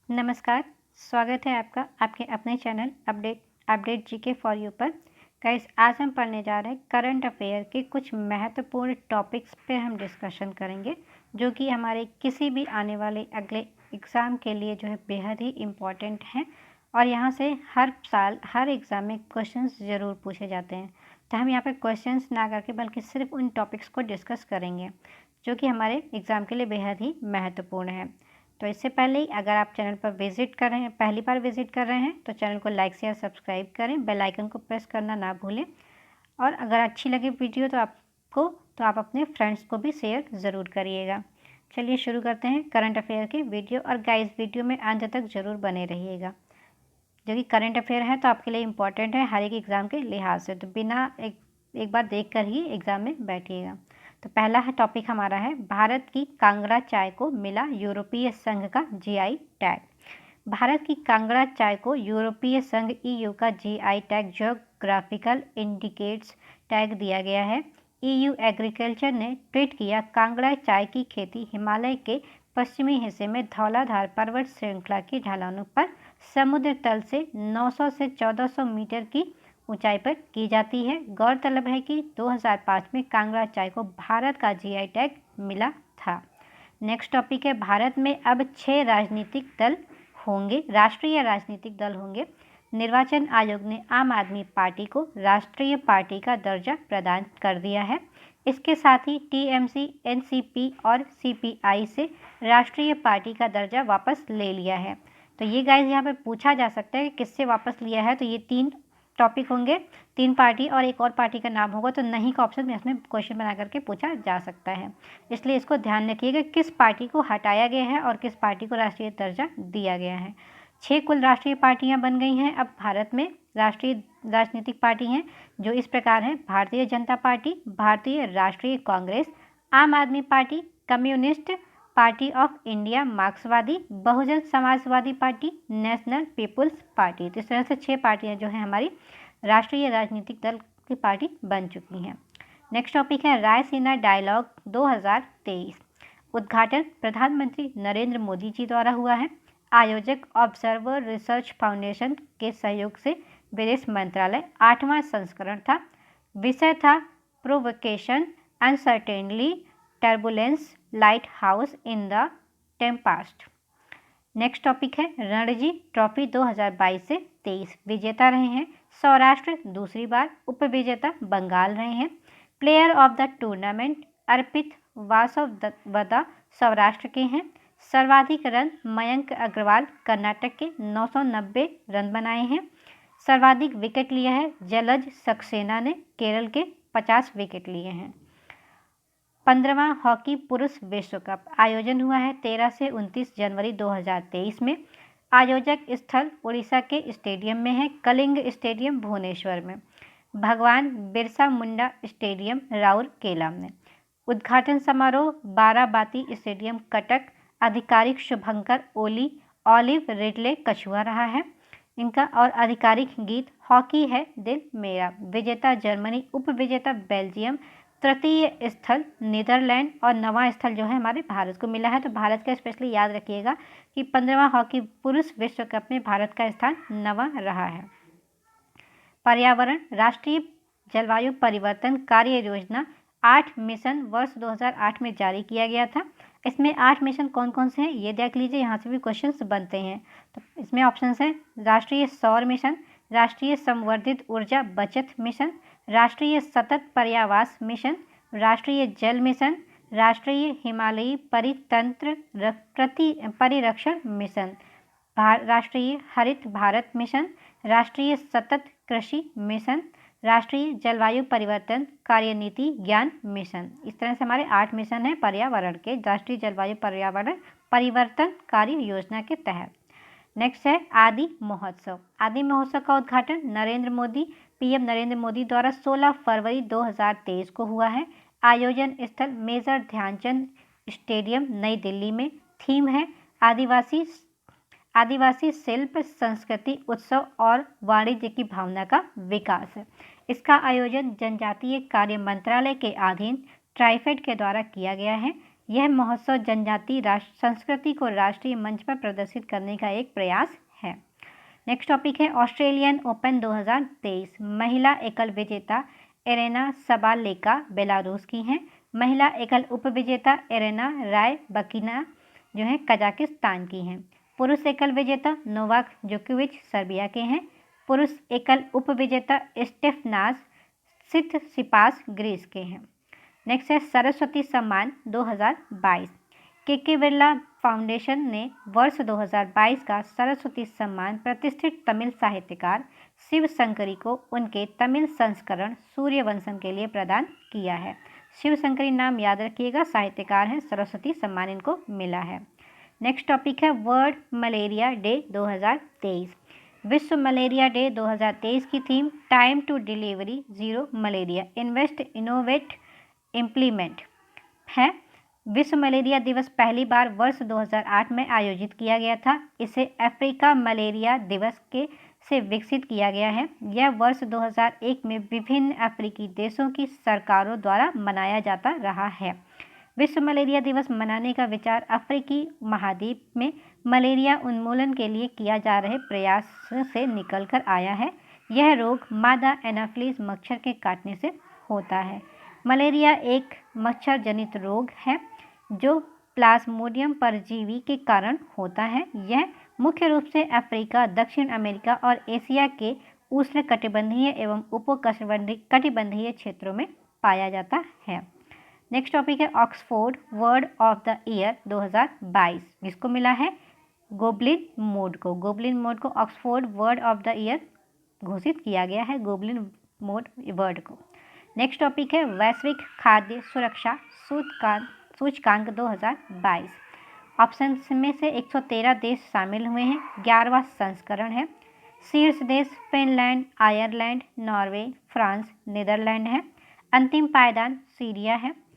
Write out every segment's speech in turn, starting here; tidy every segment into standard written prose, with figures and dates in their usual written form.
नमस्कार, स्वागत है आपका आपके अपने channel update GK for you पर। गाइस, आज हम पढ़ने जा रहे हैं करंट अफेयर के कुछ महत्वपूर्ण टॉपिक्स पे हम डिस्कशन करेंगे, जो कि हमारे किसी भी आने वाले अगले एग्ज़ाम के लिए जो है बेहद ही इम्पॉर्टेंट हैं। और यहाँ से हर साल हर एग्ज़ाम में क्वेश्चंस ज़रूर पूछे जाते हैं। तो हम यहाँ पे क्वेश्चंस ना करके बल्कि सिर्फ उन टॉपिक्स को डिस्कस करेंगे जो कि हमारे एग्ज़ाम के लिए बेहद ही महत्वपूर्ण है। तो इससे पहले ही अगर आप चैनल पर विजिट कर रहे हैं, पहली बार विजिट कर रहे हैं, तो चैनल को लाइक शेयर सब्सक्राइब करें, बेल आइकन को प्रेस करना ना भूलें। और अगर अच्छी लगे वीडियो तो आप अपने फ्रेंड्स को भी शेयर ज़रूर करिएगा। चलिए शुरू करते हैं करंट अफेयर के वीडियो। और गाइस, वीडियो में अंत तक ज़रूर बने रहिएगा, जो कि करंट अफेयर है तो आपके लिए इम्पॉर्टेंट है हर एक एग्ज़ाम के लिहाज से। तो बिना एक बार देख कर ही एग्ज़ाम में बैठिएगा। तो पहला है टॉपिक हमारा है, भारत की कांगड़ा चाय को मिला यूरोपीय संघ का जीआई टैग। भारत की कांगड़ा चाय को यूरोपीय संघ ईयू का GI tag geographical indicates tag दिया गया है। ईयू एग्रीकल्चर ने ट्वीट किया, कांगड़ा चाय की खेती हिमालय के पश्चिमी हिस्से में धौलाधार पर्वत श्रृंखला की ढलानों पर समुद्र तल से 900 से 1400 मीटर की ऊंचाई पर की जाती है। गौरतलब है कि 2005 में कांगड़ा चाय को भारत का जीआई टैग मिला था। नेक्स्ट टॉपिक है, भारत में अब 6 राजनीतिक दल होंगे, राष्ट्रीय राजनीतिक दल होंगे। निर्वाचन आयोग ने आम आदमी पार्टी को राष्ट्रीय पार्टी का दर्जा प्रदान कर दिया है। इसके साथ ही टीएमसी, एनसीपी और सीपीआई से राष्ट्रीय पार्टी का दर्जा वापस ले लिया है। तो ये गाइस यहाँ पे पूछा जा सकता है कि किससे वापस लिया है। तो ये 3 टॉपिक होंगे, 3 पार्टी और एक और पार्टी का नाम होगा। तो नहीं का ऑप्शन में इसमें क्वेश्चन बना करके पूछा जा सकता है, इसलिए इसको ध्यान रखिएगा किस पार्टी को हटाया गया है और किस पार्टी को राष्ट्रीय दर्जा दिया गया है। 6 कुल राष्ट्रीय पार्टियां बन गई हैं अब भारत में। राष्ट्रीय राजनीतिक पार्टी हैं जो इस प्रकार हैं: भारतीय जनता पार्टी, भारतीय राष्ट्रीय Congress, Aam Aadmi Party, Communist Party of India, मार्क्सवादी, Bahujan Samajwadi Party, National People's Party. तो इस तरह से 6 पार्टियां जो हैं हमारी राष्ट्रीय राजनीतिक दल की पार्टी बन चुकी हैं। नेक्स्ट टॉपिक है, रायसीना डायलॉग 2023। उद्घाटन प्रधानमंत्री नरेंद्र मोदी जी द्वारा हुआ है। आयोजक ऑब्जर्वर रिसर्च फाउंडेशन के सहयोग से विदेश मंत्रालय। 8वां संस्करण था। विषय था provocation, uncertainly, turbulence, light house in the tempest. Next topic है, रणजी ट्रॉफी 2022 से 23 विजेता रहे हैं सौराष्ट्र दूसरी बार, उपविजेता बंगाल रहे हैं। प्लेयर ऑफ द टूर्नामेंट अर्पित वासवदा सौराष्ट्र के हैं। सर्वाधिक रन मयंक अग्रवाल कर्नाटक के 990 रन बनाए हैं। सर्वाधिक विकेट लिया है जलज सक्सेना ने केरल के 50 विकेट लिए हैं। 15वां हॉकी पुरुष विश्व कप आयोजन हुआ है 13 से 29 जनवरी 2023 में। आयोजक स्थल उड़ीसा के स्टेडियम में है, कलिंग स्टेडियम भुवनेश्वर में, भगवान बिरसा मुंडा स्टेडियम राउरकेला में। उद्घाटन समारोह बाराबाती स्टेडियम कटक, आधिकारिक शुभंकर ओली ऑलिव रिडले कछुआ रहा है इनका। और आधिकारिक गीत हॉकी है दिल मेरा। विजेता जर्मनी, उपविजेता बेल्जियम, तृतीय स्थल नीदरलैंड और 9वां स्थल जो है हमारे भारत को मिला है। तो भारत का स्पेशली याद रखिएगा कि 15वां हॉकी पुरुष विश्व कप में भारत का स्थान 9वां रहा है। पर्यावरण, राष्ट्रीय जलवायु परिवर्तन कार्य योजना 8 मिशन वर्ष 2008 में जारी किया गया था। इसमें 8 मिशन कौन कौन से हैं ये देख लीजिए, यहाँ से भी क्वेश्चंस बनते हैं। तो इसमें ऑप्शंस हैं, राष्ट्रीय सौर मिशन, राष्ट्रीय संवर्धित ऊर्जा बचत मिशन, राष्ट्रीय सतत पर्यावास मिशन, राष्ट्रीय जल मिशन, राष्ट्रीय हिमालयी परितंत्र परिरक्षण मिशन, राष्ट्रीय हरित भारत मिशन, राष्ट्रीय सतत कृषि मिशन, राष्ट्रीय जलवायु परिवर्तन कार्यनीति ज्ञान मिशन। इस तरह से हमारे 8 मिशन हैं पर्यावरण के राष्ट्रीय जलवायु पर्यावरण परिवर्तन कार्य योजना के तहत। नेक्स्ट है आदि महोत्सव। आदि महोत्सव का उद्घाटन पीएम नरेंद्र मोदी द्वारा 16 फरवरी 2023 को हुआ है। आयोजन स्थल मेजर ध्यानचंद स्टेडियम नई दिल्ली में। थीम है आदिवासी शिल्प संस्कृति उत्सव और वाणिज्य की भावना का विकास। इसका आयोजन जनजातीय कार्य मंत्रालय के अधीन ट्राइफेड के द्वारा किया गया है। यह महोत्सव जनजातीय संस्कृति को राष्ट्रीय मंच पर प्रदर्शित करने का एक प्रयास है। नेक्स्ट टॉपिक है ऑस्ट्रेलियन ओपन 2023। महिला एकल विजेता एरेना सबालेका बेलारूस की हैं। महिला एकल उपविजेता एरेना रायबकिना जो है कजाकिस्तान की हैं। पुरुष एकल विजेता नोवाक जोकोविच सर्बिया के हैं। पुरुष एकल उपविजेता स्टेफनास सित्सिपास ग्रीस के हैं। नेक्स्ट है सरस्वती सम्मान 2022। के बिरला फाउंडेशन ने वर्ष 2022 का सरस्वती सम्मान प्रतिष्ठित तमिल साहित्यकार शिव शंकरी को उनके तमिल संस्करण सूर्यवंशम के लिए प्रदान किया है। शिव शंकरी नाम याद रखिएगा, साहित्यकार हैं, सरस्वती सम्मान इनको मिला है। नेक्स्ट टॉपिक है वर्ल्ड मलेरिया डे 2023। विश्व मलेरिया डे 2023 की theme time to delivery zero malaria invest innovate implement है। विश्व मलेरिया दिवस पहली बार वर्ष 2008 में आयोजित किया गया था। इसे अफ्रीका मलेरिया दिवस से विकसित किया गया है। यह वर्ष 2001 में विभिन्न अफ्रीकी देशों की सरकारों द्वारा मनाया जाता रहा है। विश्व मलेरिया दिवस मनाने का विचार अफ्रीकी महाद्वीप में मलेरिया उन्मूलन के लिए किया जा रहे प्रयास से निकलकर आया है। यह रोग मादा एनाफिलीज मच्छर के काटने से होता है। मलेरिया एक मच्छर जनित रोग है जो प्लाज्मोडियम परजीवी के कारण होता है। यह मुख्य रूप से अफ्रीका, दक्षिण अमेरिका और एशिया के उष्णकटिबंधीय एवं उपकटिबंधीय क्षेत्रों में पाया जाता है। नेक्स्ट टॉपिक है Oxford word of the year 2022। जिसको मिला है गोबलिन मोड को। गोबलिन मोड को Oxford word of the year घोषित किया गया है, गोबलिन मोड वर्ड को। नेक्स्ट टॉपिक है वैश्विक खाद्य सुरक्षा सूचकांक 2022। ऑप्शन में से 113 देश शामिल हुए हैं। 11वां संस्करण है। शीर्ष देश Finland, Ireland, Norway, France, Netherlands है। अंतिम पायदान सीरिया है।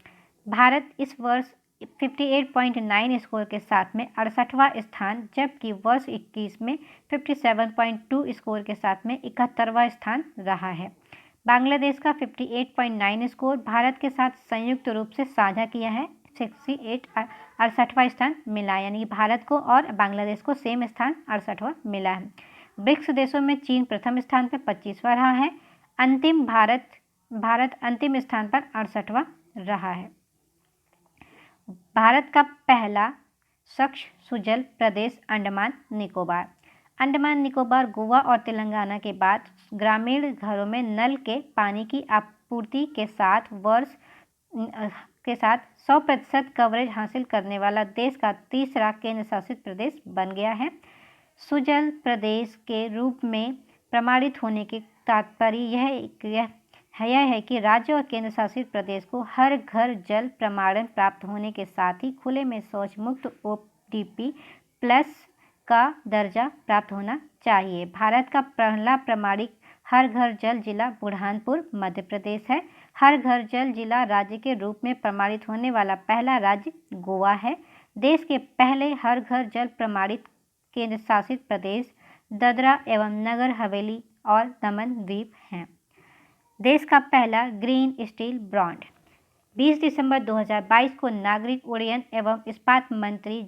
भारत इस वर्ष 58.9 स्कोर के साथ में 68वां स्थान, जबकि वर्ष 21 में 57.2 स्कोर के साथ में 71वां स्थान रहा है। बांग्लादेश का 58.9 स्कोर भारत के साथ संयुक्त रूप से साझा किया है। 68वां स्थान मिला, यानी भारत को और बांग्लादेश को सेम स्थान 68वां मिला है। ब्रिक्स देशों में चीन प्रथम स्थान पर 25वां रहा है। भारत अंतिम स्थान पर 68वां रहा है। भारत का पहला स्वच्छ सुजल प्रदेश अंडमान निकोबार। अंडमान निकोबार, गोवा और तेलंगाना के बाद ग्रामीण घरों में नल के पानी की आपूर्ति के साथ 100% कवरेज हासिल करने वाला देश का तीसरा केंद्र शासित प्रदेश बन गया है। सुजल प्रदेश के रूप में प्रमाणित होने के तात्पर्य यह है कि राज्य और केंद्र शासित प्रदेश को हर घर जल प्रमाणन प्राप्त होने के साथ ही खुले में शौच मुक्त ODP+ का दर्जा प्राप्त होना चाहिए। भारत का पहला प्रमाणित हर घर जल जिला बुरहानपुर मध्य प्रदेश है। हर घर जल जिला राज्य के रूप में प्रमाणित होने वाला पहला राज्य गोवा है। देश के पहले हर घर जल प्रमाणित केंद्र शासित प्रदेश दादरा एवं नगर हवेली और दमन द्वीप हैं। देश का पहला ग्रीन स्टील बॉन्ड 20 दिसंबर 2022 को नागरिक उड्डयन एवं इस्पात मंत्री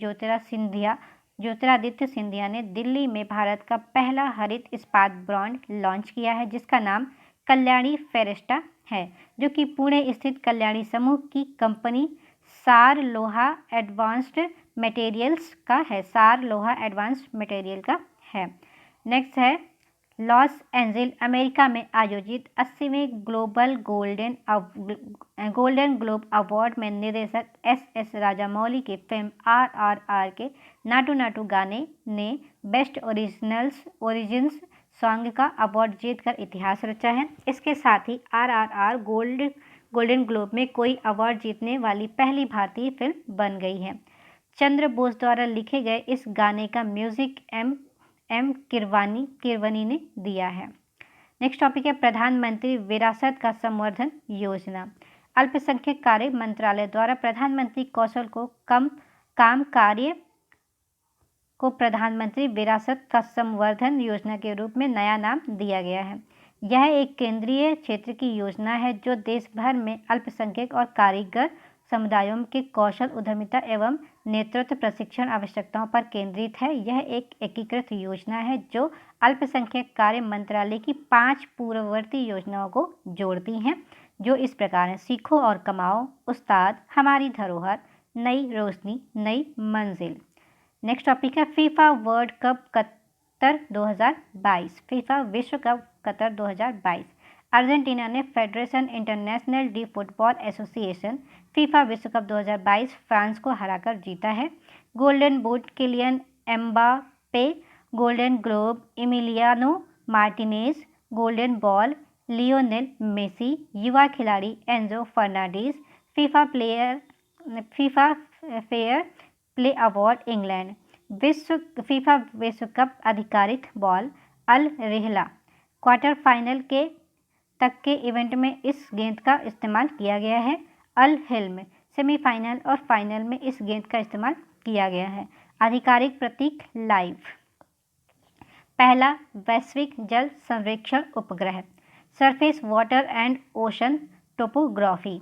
ज्योतिरादित्य सिंधिया ने दिल्ली में भारत का पहला हरित इस्पात बॉन्ड लॉन्च किया है, जिसका नाम कल्याणी फेरेस्टा है, जो कि पुणे स्थित कल्याणी समूह की कंपनी सार लोहा एडवांस्ड मटेरियल्स का है। नेक्स्ट है लॉस एंजिल अमेरिका में आयोजित 80वें ग्लोबल गोल्डन ग्लोब अवार्ड में निर्देशक SS राजामौली की फिल्म RRR के नाटू नाटू गाने ने बेस्ट ओरिजिन्स सॉन्ग का अवार्ड जीतकर इतिहास रचा है। इसके साथ ही RRR गोल्डन ग्लोब में कोई अवार्ड जीतने वाली पहली भारतीय फिल्म बन गई है। चंद्र बोस द्वारा लिखे गए इस गाने का म्यूजिक एम किरवानी ने दिया है। नेक्स्ट टॉपिक है प्रधानमंत्री विरासत का संवर्धन योजना। अल्पसंख्यक कार्य मंत्रालय द्वारा प्रधानमंत्री कौशल को काम कार्य को प्रधानमंत्री विरासत का संवर्धन योजना के रूप में नया नाम दिया गया है। यह एक केंद्रीय क्षेत्र की योजना है जो देश भर में अल्पसंख्यक और कारीगर समुदायों के कौशल उद्यमिता एवं नेतृत्व प्रशिक्षण आवश्यकताओं पर केंद्रित है। यह एक एकीकृत योजना है जो अल्पसंख्यक कार्य मंत्रालय की 5 पूर्ववर्ती योजनाओं को जोड़ती हैं, जो इस प्रकार हैं: सीखो और कमाओ, उस्ताद, हमारी धरोहर, नई रोशनी, नई मंजिल। नेक्स्ट टॉपिक है FIFA world cup Qatar 2022। FIFA विश्व कप कतर 2022। अर्जेंटीना ने federation international de football association FIFA विश्व कप 2022 फ्रांस को हराकर जीता है। Golden boot Kylian Mbappe, golden glove Emiliano Martinez, golden ball Lionel Messi, युवा खिलाड़ी Enzo Fernandez, FIFA fair play award England. FIFA विश्व cup आधिकारिक ball Al Rihla. Quarter final के तक के इवेंट में इस गेंद का इस्तेमाल किया गया है। अल हिल्म सेमीफाइनल और फाइनल में इस गेंद का इस्तेमाल किया गया है। आधिकारिक प्रतीक लाइव। पहला वैश्विक जल सर्वेक्षण उपग्रह surface water and ocean topography.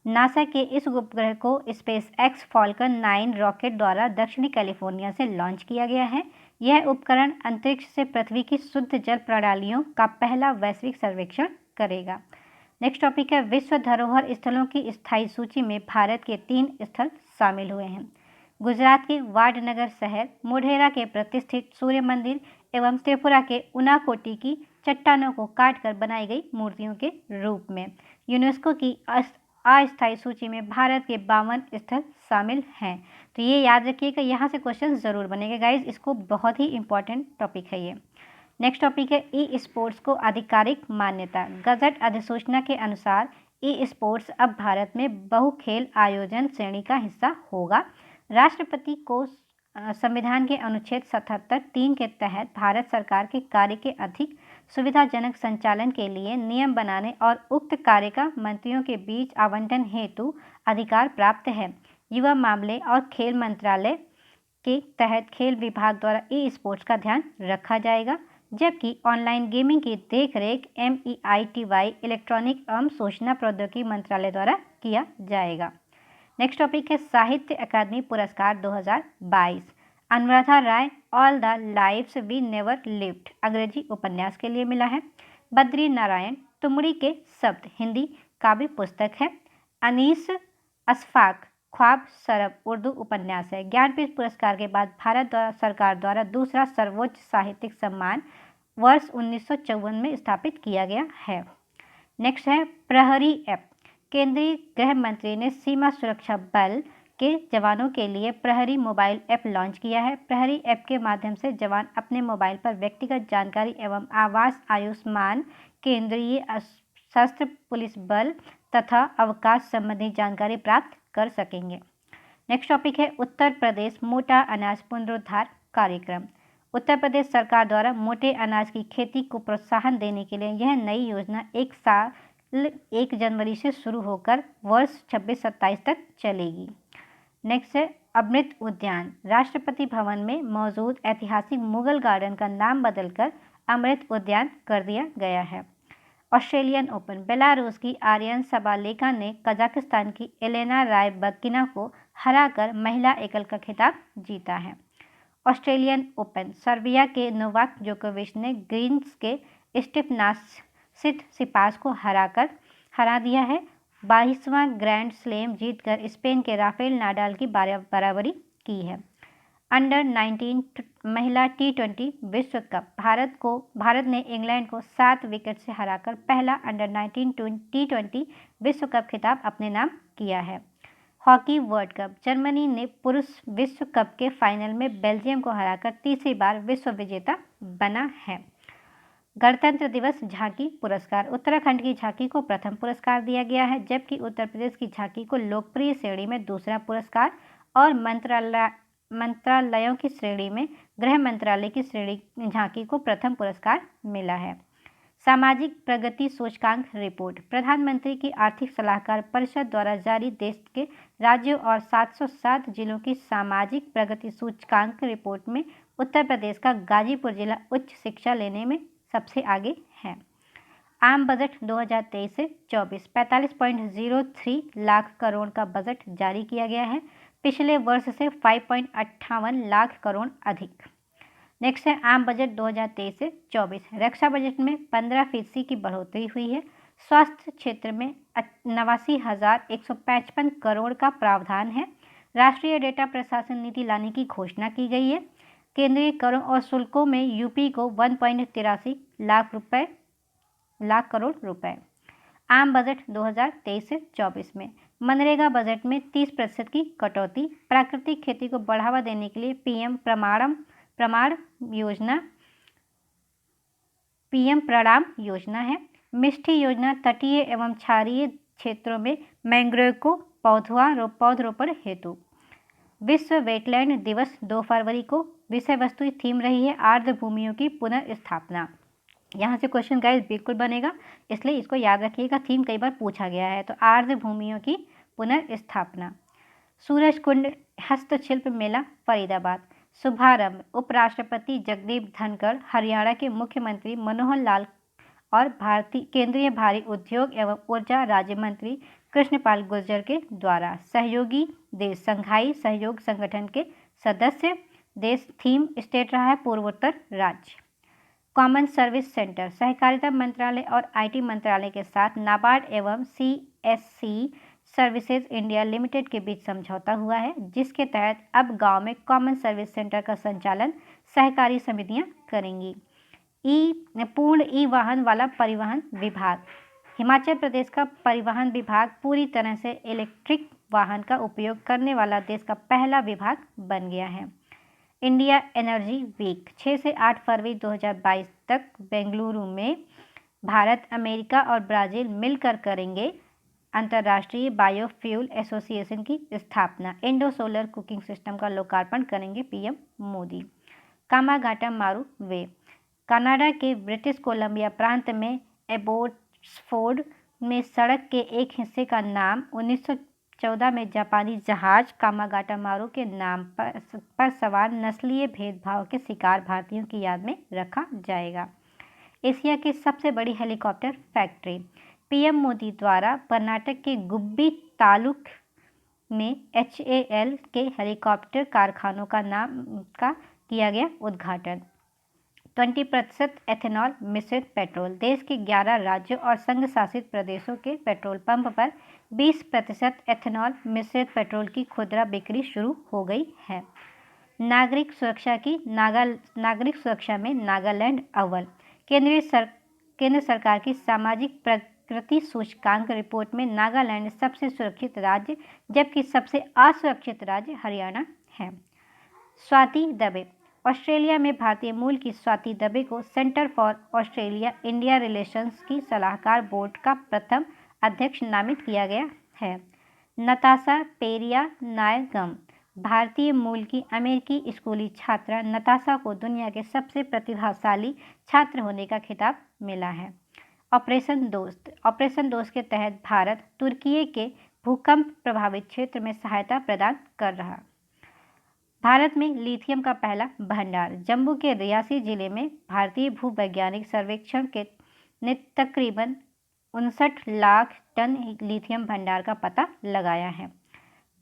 NASA के इस उपग्रह को स्पेस एक्स फॉल्कन 9 रॉकेट द्वारा दक्षिणी कैलिफोर्निया से लॉन्च किया गया है। यह उपकरण अंतरिक्ष से पृथ्वी की शुद्ध जल प्रणालियों का पहला वैश्विक सर्वेक्षण करेगा। नेक्स्ट टॉपिक है विश्व धरोहर स्थलों की स्थायी सूची में भारत के 3 स्थल शामिल हुए हैं। गुजरात के वाडनगर शहर, मोढेरा के प्रतिष्ठित सूर्य मंदिर एवं त्रिपुरा के उनाकोटी की चट्टानों को काटकर बनाई गई मूर्तियों के रूप में। यूनेस्को की अस्थायी सूची में भारत के 52 स्थल शामिल हैं। तो ये याद रखिएगा, यहाँ से क्वेश्चन ज़रूर बनेगा गाइज, इसको बहुत ही इंपॉर्टेंट टॉपिक है ये। नेक्स्ट टॉपिक है ई स्पोर्ट्स को आधिकारिक मान्यता। गजट अधिसूचना के अनुसार ई स्पोर्ट्स अब भारत में बहु खेल आयोजन श्रेणी का हिस्सा होगा। राष्ट्रपति को संविधान के अनुच्छेद 77(3) के तहत भारत सरकार के कार्य के अधिक सुविधाजनक संचालन के लिए नियम बनाने और उक्त कार्य का मंत्रियों के बीच आवंटन हेतु अधिकार प्राप्त है। युवा मामले और खेल मंत्रालय के तहत खेल विभाग द्वारा ई स्पोर्ट्स का ध्यान रखा जाएगा, जबकि ऑनलाइन गेमिंग की देखरेख MEITY इलेक्ट्रॉनिक एवं सूचना प्रौद्योगिकी मंत्रालय द्वारा किया जाएगा। नेक्स्ट टॉपिक है साहित्य अकादमी पुरस्कार 2022। Anuradha Roy all the lives we never lived अंग्रेजी उपन्यास के लिए मिला है। बद्री नारायण तुमड़ी के शब्द हिंदी काव्य पुस्तक है। अनीस अशफाक ख्वाब सरब उर्दू उपन्यास है। ज्ञानपीठ पुरस्कार के बाद भारत सरकार द्वारा दूसरा सर्वोच्च साहित्यिक सम्मान वर्ष 1954 में स्थापित किया गया है। नेक्स्ट है प्रहरी ऐप। केंद्रीय गृह मंत्री ने सीमा सुरक्षा बल के जवानों के लिए प्रहरी मोबाइल ऐप लॉन्च किया है। प्रहरी ऐप के माध्यम से जवान अपने मोबाइल पर व्यक्तिगत जानकारी एवं आवास, आयुष्मान, केंद्रीय सशस्त्र पुलिस बल तथा अवकाश संबंधी जानकारी प्राप्त कर सकेंगे। नेक्स्ट टॉपिक है उत्तर प्रदेश मोटा अनाज पुनरुद्धार कार्यक्रम। उत्तर प्रदेश सरकार द्वारा मोटे अनाज की खेती को प्रोत्साहन देने के लिए यह नई योजना 1 जनवरी से शुरू होकर वर्ष 26-27 तक चलेगी। नेक्स्ट है अमृत उद्यान। राष्ट्रपति भवन में मौजूद ऐतिहासिक मुगल गार्डन का नाम बदलकर अमृत उद्यान कर दिया गया है। Australian open. बेलारूस की आर्यन सबालेका ने कजाकिस्तान की एलेना रायबकिना को हराकर महिला एकल का खिताब जीता है। Australian open. सर्बिया के नोवाक जोकोविच ने ग्रीस के स्टेफनास सिपास को हरा दिया है। 22वां ग्रैंड स्लैम जीतकर स्पेन के राफेल नाडाल की बराबरी की है। अंडर 19 महिला T20 विश्व कप। भारत ने इंग्लैंड को 7 विकेट से हराकर पहला अंडर 19 T20 विश्व कप खिताब अपने नाम किया है। Hockey world cup. जर्मनी ने पुरुष विश्व कप के फाइनल में बेल्जियम को हराकर तीसरी बार विश्व विजेता बना है। गणतंत्र दिवस झांकी पुरस्कार। उत्तराखंड की झांकी को प्रथम पुरस्कार दिया गया है, जबकि उत्तर प्रदेश की झांकी को लोकप्रिय श्रेणी में दूसरा पुरस्कार और मंत्रालयों की श्रेणी में गृह मंत्रालय की श्रेणी झांकी को प्रथम पुरस्कार मिला है। सामाजिक प्रगति सूचकांक रिपोर्ट। प्रधानमंत्री की आर्थिक सलाहकार परिषद द्वारा जारी देश के राज्यों और 707 जिलों की सामाजिक प्रगति सूचकांक रिपोर्ट में उत्तर प्रदेश का गाजीपुर जिला उच्च शिक्षा लेने में सबसे आगे है। आम बजट 2023 से 24 45.03 लाख करोड़ का बजट जारी किया गया है, पिछले वर्ष से 5.58 लाख करोड़ अधिक। नेक्स्ट है आम बजट 2023 से 24। रक्षा बजट में 15% की बढ़ोतरी हुई है। स्वास्थ्य क्षेत्र में 89,155 करोड़ का प्रावधान है। राष्ट्रीय डेटा प्रशासन नीति लाने की घोषणा की गई है। केंद्रीय करों और शुल्कों में यूपी को 1.83 लाख करोड़ रुपए। आम बजट 2023 से 24 में मनरेगा बजट में 30% की कटौती। प्राकृतिक खेती को बढ़ावा देने के लिए पीएम प्रणाम योजना है। मिष्टी योजना तटीय एवं क्षारीय क्षेत्रों में मैंग्रोव को पौधरोपण हेतु। विश्व वेटलैंड दिवस 2 फरवरी को। विषय वस्तु थीम रही है आर्द्र भूमियों की पुनर्स्थापना। यहाँ से क्वेश्चन गाइस बिल्कुल बनेगा, इसलिए इसको याद रखिएगा, थीम कई बार पूछा गया है। तो आर्द्र भूमियों की पुनर्स्थापना। सूरजकुंड हस्तशिल्प मेला फरीदाबाद। शुभारंभ उपराष्ट्रपति जगदीप धनखड़, हरियाणा के मुख्यमंत्री मनोहर लाल और केंद्रीय भारी उद्योग एवं ऊर्जा राज्य मंत्री कृष्णपाल गुर्जर के द्वारा। सहयोगी देश संघाई सहयोग संगठन के सदस्य देश। थीम स्टेट रहा है पूर्वोत्तर राज्य। कॉमन सर्विस सेंटर सहकारिता मंत्रालय और आईटी मंत्रालय के साथ नाबार्ड एवं सीएससी सर्विसेज इंडिया लिमिटेड के बीच समझौता हुआ है, जिसके तहत अब गांव में कॉमन सर्विस सेंटर का संचालन सहकारी समितियां करेंगी। पूर्ण ई वाहन वाला परिवहन विभाग। हिमाचल प्रदेश का परिवहन विभाग पूरी तरह से इलेक्ट्रिक वाहन का उपयोग करने वाला देश का पहला विभाग बन गया है। इंडिया एनर्जी वीक 6 से 8 फरवरी 2022 तक बेंगलुरु में भारत, अमेरिका और ब्राज़ील मिलकर करेंगे अंतर्राष्ट्रीय बायोफ्यूल एसोसिएशन की स्थापना। इंडो सोलर कुकिंग सिस्टम का लोकार्पण करेंगे पीएम मोदी। कामागाटा मारू वे कनाडा के ब्रिटिश कोलंबिया प्रांत में एबोट्सफोर्ड में सड़क के एक हिस्से का नाम 1914 में जापानी जहाज कामागाटा मारू के नाम पर सवार नस्लीय भेदभाव के शिकार भारतीयों की याद में रखा जाएगा। एशिया की सबसे बड़ी हेलीकॉप्टर फैक्ट्री। पीएम मोदी द्वारा कर्नाटक के गुब्बी तालुक में HAL के हेलीकॉप्टर कारखानों का किया गया उद्घाटन। 20% एथेनॉल मिश्रित पेट्रोल। देश के 11 राज्यों और संघ शासित प्रदेशों के पेट्रोल पंप पर 20% एथेनॉल मिश्रित पेट्रोल की खुदरा बिक्री शुरू हो गई है। नागरिक सुरक्षा में नागालैंड अव्वल। केंद्र सरकार की सामाजिक प्रगति सूचकांक रिपोर्ट में नागालैंड सबसे सुरक्षित राज्य, जबकि सबसे असुरक्षित राज्य हरियाणा है। स्वाति दबे। ऑस्ट्रेलिया में भारतीय मूल की स्वाति दबे को centre for Australia India relations की सलाहकार बोर्ड का प्रथम अध्यक्ष नामित किया गया है। नताशा पेरिया नायगम। भारतीय मूल की अमेरिकी स्कूली छात्रा नताशा को दुनिया के सबसे प्रतिभाशाली छात्र होने का खिताब मिला है। ऑपरेशन दोस्त के तहत भारत तुर्की के भूकंप प्रभावित क्षेत्र में सहायता प्रदान कर रहा। भारत में लिथियम का पहला भंडार। जम्मू के रियासी जिले में भारतीय भूवैज्ञानिक सर्वेक्षण ने तकरीबन 59 लाख टन लिथियम भंडार का पता लगाया है।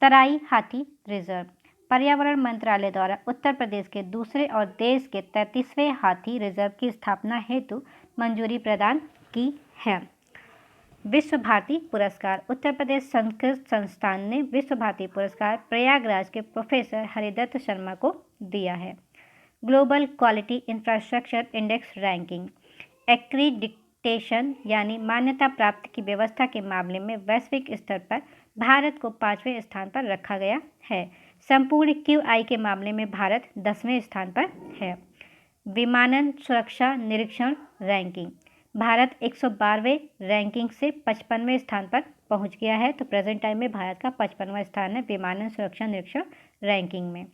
तराई हाथी रिजर्व। पर्यावरण मंत्रालय द्वारा उत्तर प्रदेश के दूसरे और देश के 33वें हाथी रिजर्व की स्थापना हेतु मंजूरी प्रदान की है। विश्व भारती पुरस्कार। उत्तर प्रदेश संस्कृत संस्थान ने विश्व भारती पुरस्कार प्रयागराज के प्रोफेसर हरिदत्त शर्मा को दिया है। Global quality infrastructure index ranking. Accreditation यानी मान्यता प्राप्त की व्यवस्था के मामले में वैश्विक स्तर पर भारत को 5वें स्थान पर रखा गया है। संपूर्ण QI के मामले में भारत 10वें स्थान पर है। विमानन सुरक्षा निरीक्षण रैंकिंग। भारत 112वें रैंकिंग से 55वें स्थान पर पहुंच गया है। तो प्रेजेंट टाइम में भारत का 55वां स्थान है विमानन सुरक्षा निरीक्षण रैंकिंग में।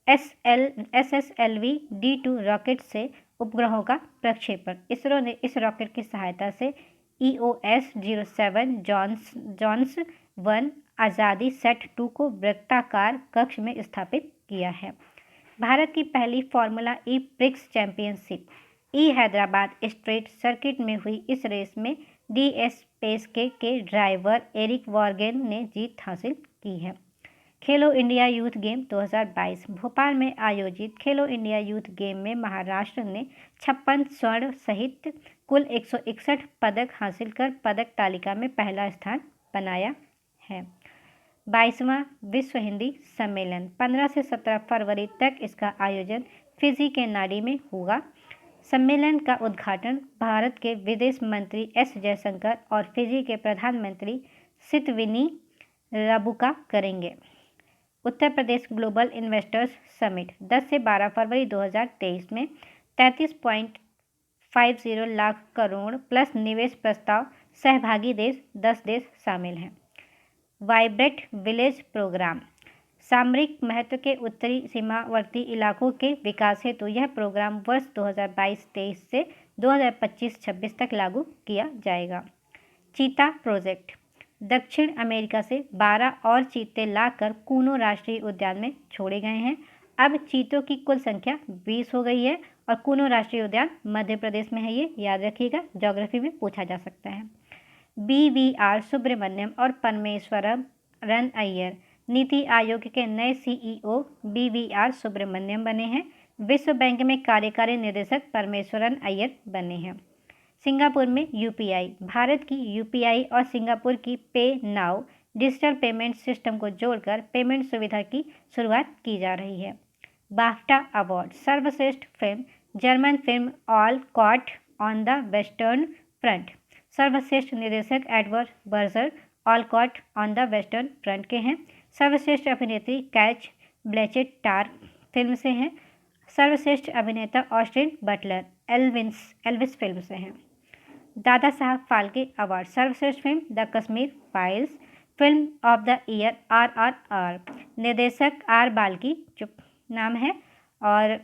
SSLV D2 रॉकेट से उपग्रहों का प्रक्षेपण। इसरो ने इस रॉकेट की सहायता से EOS-07 जॉन्स 1 आज़ादी सेट 2 को वृत्ताकार कक्ष में स्थापित किया है। भारत की पहली फॉर्मूला E प्रिक्स चैंपियनशिप ई हैदराबाद स्ट्रीट सर्किट में हुई इस रेस में DS पेस्के के ड्राइवर एरिक वॉर्गेन ने जीत हासिल की है। खेलो इंडिया यूथ गेम 2022 भोपाल में आयोजित खेलो इंडिया यूथ गेम में महाराष्ट्र ने 56 स्वर्ण सहित कुल 161 पदक हासिल कर पदक तालिका में पहला स्थान बनाया है। 22वां विश्व हिंदी सम्मेलन 15 से 17 फरवरी तक इसका आयोजन फिजी के नाडी में होगा। सम्मेलन का उद्घाटन भारत के विदेश मंत्री S जयशंकर और फिजी के प्रधानमंत्री सितविनी राबुका करेंगे। Uttar Pradesh global investors summit 10 से 12 फरवरी 2023 में 33.50 लाख करोड़ प्लस निवेश प्रस्ताव सहभागी देश 10 देश शामिल हैं। वाइब्रेंट विलेज प्रोग्राम सामरिक महत्व के उत्तरी सीमावर्ती इलाकों के विकास हेतु यह प्रोग्राम वर्ष 2022-23 से 2025-26 तक लागू किया जाएगा। चीता प्रोजेक्ट दक्षिण अमेरिका से 12 और चीते लाकर कूनो राष्ट्रीय उद्यान में छोड़े गए हैं। अब चीतों की कुल संख्या 20 हो गई है और कूनो राष्ट्रीय उद्यान मध्य प्रदेश में है। ये याद रखिएगा, ज्योग्राफी में पूछा जा सकता है। BVR सुब्रमण्यम और परमेश्वरन अय्यर नीति आयोग के नए CEO BVR सुब्रमण्यम बने हैं। विश्व बैंक में कार्यकारी निदेशक परमेश्वरन अय्यर बने हैं। सिंगापुर में UPI भारत की UPI और सिंगापुर की पे नाउ डिजिटल पेमेंट सिस्टम को जोड़कर पेमेंट सुविधा की शुरुआत की जा रही है। बाफ्टा अवार्ड सर्वश्रेष्ठ film German film all caught on the western front सर्वश्रेष्ठ निर्देशक Edward Berger all caught on the western front के हैं। सर्वश्रेष्ठ अभिनेत्री कैच ब्लैचेट टार फिल्म से हैं। सर्वश्रेष्ठ अभिनेता ऑस्टिन बटलर एल्विस फिल्म से हैं। दादा साहब फाल्के अवार्ड सर्वश्रेष्ठ film the Kashmir files film of the year RRR निर्देशक R बाल्की चुप नाम है। और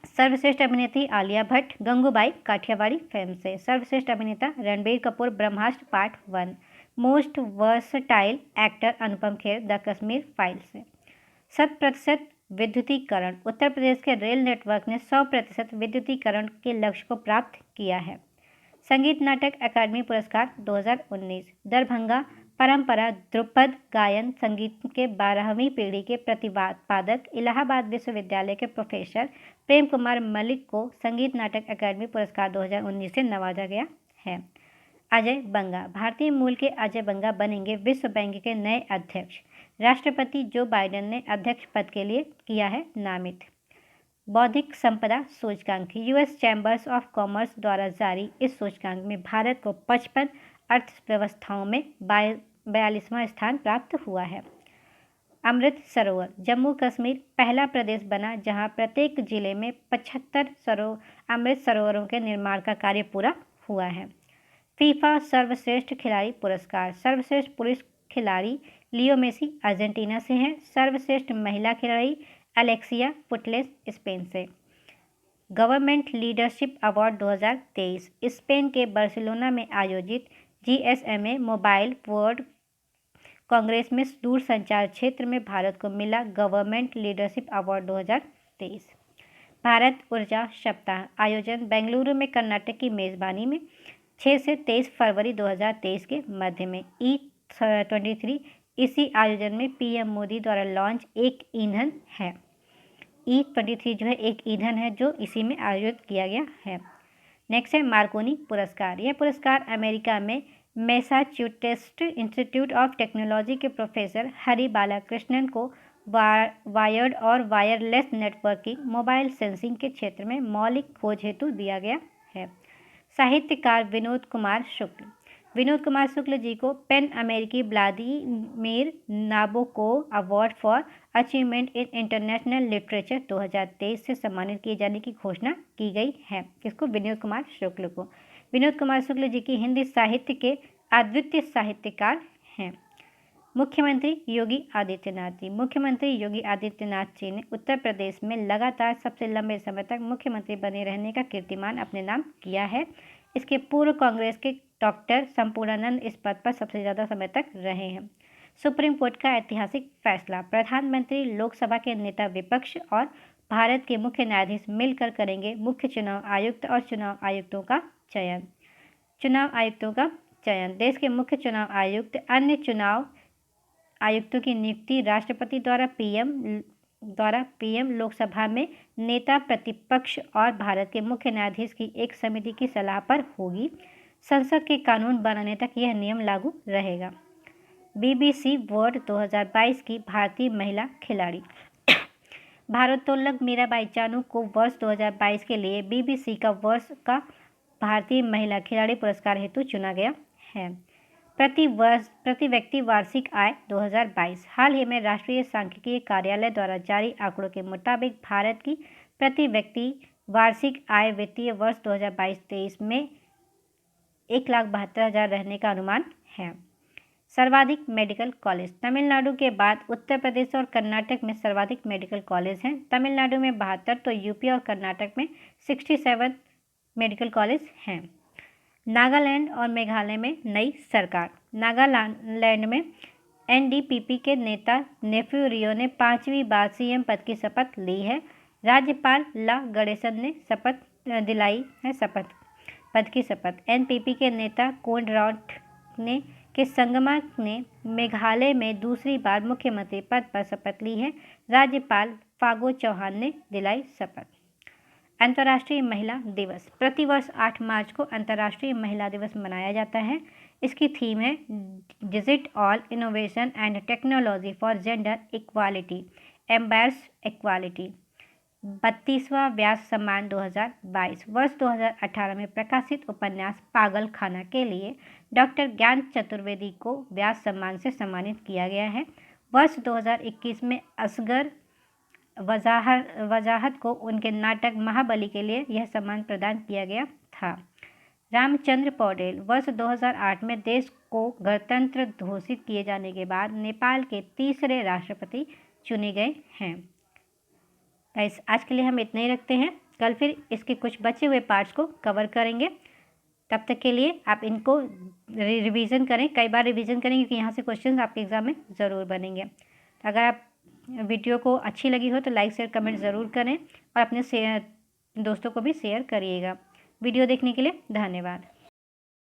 सर्वश्रेष्ठ अभिनेत्री आलिया भट्ट गंगूबाई काठियावाड़ी फिल्म से। सर्वश्रेष्ठ अभिनेता Ranbir Kapoor Brahmastra part 1 most versatile actor Anupam Kher the Kashmir file से। 100% विद्युतीकरण उत्तर प्रदेश के रेल नेटवर्क ने 100% विद्युतीकरण के लक्ष्य को प्राप्त किया है। संगीत नाटक अकादमी पुरस्कार 2019 दरभंगा परंपरा ध्रुपद गायन संगीत के 12वीं पीढ़ी के प्रतिपादक इलाहाबाद विश्वविद्यालय के प्रोफेसर प्रेम कुमार मलिक को संगीत नाटक अकादमी पुरस्कार 2019 से नवाजा गया है। अजय बंगा भारतीय मूल के अजय बंगा बनेंगे विश्व बैंक के नए अध्यक्ष। राष्ट्रपति जो बाइडेन ने अध्यक्ष पद के लिए किया है नामित। बौद्धिक संपदा सूचकांक US चैम्बर्स ऑफ कॉमर्स द्वारा जारी इस सूचकांक में भारत को 55 अर्थव्यवस्थाओं में 42वां स्थान प्राप्त हुआ है। अमृत सरोवर जम्मू कश्मीर पहला प्रदेश बना जहां प्रत्येक जिले में 75 अमृत सरोवरों के निर्माण का कार्य पूरा हुआ है। फीफा सर्वश्रेष्ठ खिलाड़ी पुरस्कार सर्वश्रेष्ठ पुरुष खिलाड़ी लियो मेसी अर्जेंटीना से हैं। सर्वश्रेष्ठ महिला खिलाड़ी अलेक्सिया पुटलेस स्पेन से। गवर्नमेंट लीडरशिप अवार्ड 2023 स्पेन के बार्सिलोना में आयोजित GSMA मोबाइल वर्ल्ड कांग्रेस में दूरसंचार क्षेत्र में भारत को मिला गवर्नमेंट लीडरशिप अवार्ड 2023। भारत ऊर्जा सप्ताह आयोजन बेंगलुरु में कर्नाटक की मेज़बानी में 6 से 23 फरवरी 2023 के मध्य में। E23 इसी आयोजन में PM मोदी द्वारा लॉन्च एक ईंधन है। E23 जो है एक ईंधन है जो इसी में आयोजित किया गया है। नेक्स्ट है मार्कोनी पुरस्कार। यह पुरस्कार अमेरिका में मैसाचुसेट्स इंस्टीट्यूट ऑफ टेक्नोलॉजी के प्रोफेसर हरि बालाकृष्णन को वायर्ड और वायरलेस नेटवर्किंग मोबाइल सेंसिंग के क्षेत्र में मौलिक खोज हेतु दिया गया है। साहित्यकार विनोद कुमार शुक्ल जी को पैन अमेरिकी Vladimir Nabokov award for achievement in international literature 2023 से सम्मानित किए जाने की घोषणा की गई है। किसको? विनोद कुमार शुक्ल को। विनोद कुमार शुक्ल जी की हिंदी साहित्य के अद्वितीय साहित्यकार हैं। मुख्यमंत्री योगी आदित्यनाथ जी ने उत्तर प्रदेश में लगातार सबसे लंबे समय तक मुख्यमंत्री बने रहने का कीर्तिमान अपने नाम किया है। इसके पूर्व कांग्रेस के डॉक्टर संपूर्णानंद इस पद पर सबसे ज़्यादा समय तक रहे हैं। सुप्रीम कोर्ट का ऐतिहासिक फैसला प्रधानमंत्री लोकसभा के नेता विपक्ष और भारत के मुख्य न्यायाधीश मिलकर करेंगे मुख्य चुनाव आयुक्त और चुनाव आयुक्तों का चयन। चुनाव आयुक्तों का चयन। देश के मुख्य चुनाव आयुक्त, अन्य चुनाव आयुक्तों की नियुक्ति राष्ट्रपति द्वारा पीएम, लोकसभा में नेता प्रतिपक्ष और भारत के मुख्य न्यायाधीश की एक समिति की सलाह पर होगी। संसद के कानून बनाने तक यह नियम लागू रहेगा। बीबीसी वर्ल्ड 2022 की भारतीय महिला खिलाड़ी। भारोत्तोलक मीराबाई चानू को वर्ष 2022 के लिए बीबीसी का वर्ष का भारतीय महिला खिलाड़ी पुरस्कार हेतु चुना गया है। प्रति व्यक्ति वार्षिक आय 2022। हाल ही में राष्ट्रीय सांख्यिकीय कार्यालय द्वारा जारी आंकड़ों के मुताबिक भारत की प्रति व्यक्ति वार्षिक आय वित्तीय वर्ष 2022-23 में 1,72,000 रहने का अनुमान है। सर्वाधिक मेडिकल कॉलेज। तमिलनाडु के बाद उत्तर प्रदेश और कर्नाटक में सर्वाधिक मेडिकल कॉलेज हैं। तमिलनाडु में 72 तो यूपी और कर्नाटक में 67 मेडिकल कॉलेज हैं। नागालैंड और मेघालय में नई सरकार। नागालैंड में एनडीपीपी के नेता नेफ्यू रियो ने 5वीं बार सीएम पद की शपथ ली है। राज्यपाल ला गणेशन ने दिलाई है पद की शपथ। एनपीपी के नेता कोनराड के संगमा ने मेघालय में दूसरी बार मुख्यमंत्री पद पर शपथ ली है। राज्यपाल फागु चौहान ने दिलाई शपथ। अंतर्राष्ट्रीय महिला दिवस। प्रतिवर्ष 8 मार्च को अंतर्राष्ट्रीय महिला दिवस मनाया जाता है। इसकी थीम है digit all innovation and technology for gender equality, embrace equality. 32वां व्यास सम्मान 2022। वर्ष 2018 में प्रकाशित उपन्यास पागल खाना के लिए डॉक्टर ज्ञान चतुर्वेदी को व्यास सम्मान से सम्मानित किया गया है। वर्ष 2021 में असगर वजाहत को उनके नाटक महाबली के लिए यह सम्मान प्रदान किया गया था। रामचंद्र पौडेल वर्ष 2008 में देश को गणतंत्र घोषित किए जाने के बाद नेपाल के तीसरे राष्ट्रपति चुने गए हैं। गाइस, आज के लिए हम इतना ही रखते हैं। कल फिर इसके कुछ बचे हुए पार्ट्स को कवर करेंगे। तब तक के लिए आप इनको रिवीजन करें, कई बार रिवीजन करें, क्योंकि यहाँ से क्वेश्चंस आपके एग्जाम में ज़रूर बनेंगे। अगर आप वीडियो को अच्छी लगी हो तो लाइक शेयर कमेंट ज़रूर करें और अपने दोस्तों को भी शेयर करिएगा। वीडियो देखने के लिए धन्यवाद।